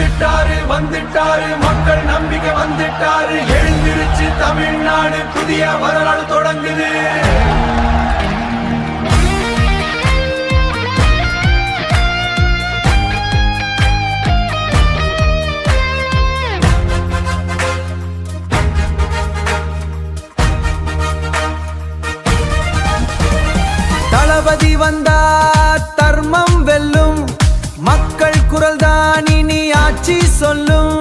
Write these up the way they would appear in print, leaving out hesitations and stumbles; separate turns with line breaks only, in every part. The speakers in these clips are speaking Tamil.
வந்துட்டாரு வந்துட்டாரு மக்கள் நம்பிக்கை வந்துட்டாரு. எழுந்திருச்சு தமிழ்நாடு புதிய வரலாறு தொடங்குது.
தளபதி வந்தா தர்மம் வெல்லும், மக்கள் குரல் தான் இனி ஆட்சி சொல்லும்.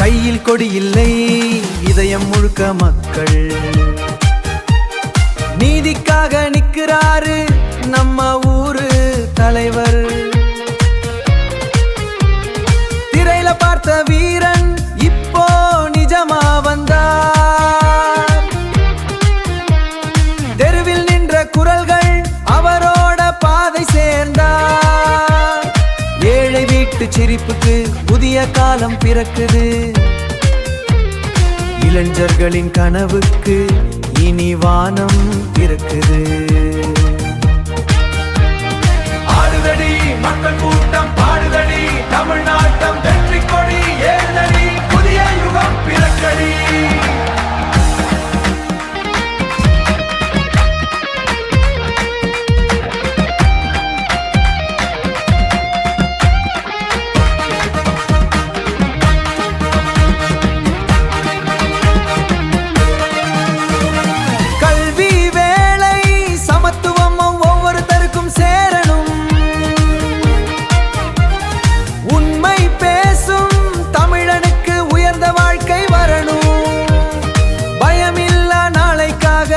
கையில் கொடி இல்லை, இதயம் முழுக்க மக்கள். நீதிக்காக நிற்கிறாரு நம்ம ஊரு தலைவர். திரையில பார்த்த வீரன் இப்போ நிஜமா வந்தார். தெருவில் நின்ற குரல்கள் அவரோட பாதை சேர்ந்தார். ஏழை வீட்டு சிரிப்புக்கு புதிய காலம் பிறக்குது. இளைஞர்களின் கனவுக்கு இனி வானம் பிறக்குது.
ஆடுதடி மக்கள் கூட்டம் பாடுதடி, தமிழ்நாட்டம் வெற்றி கொடி ஏறுதடி, புதிய யுகம் பிறக்கடி.
கல்வி வேலை சமத்துவம் ஒவ்வொருத்தருக்கும் சேரணும். உண்மை பேசும் தமிழனுக்கு உயர்ந்த வாழ்க்கை வரணும். பயமில்லா நாளைக்காக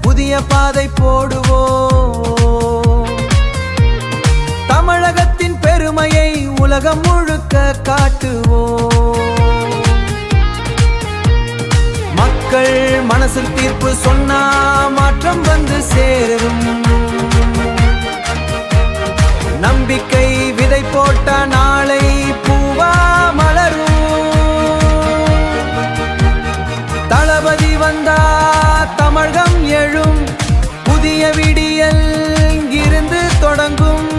புதிய பாதை போடுவோம். தமிழகத்தின் பெருமையை உலகம் முழுக்க காட்டுவோம். மக்கள் மனசில் தீர்ப்பு சொன்னா மாற்றம் வந்து சேரும். நம்பிக்கை விதை போட்ட நாளை பூவா மலரும். தளபதி வந்தா தமிழகம் எழும், புதிய விடியல் இருந்து தொடங்கும்.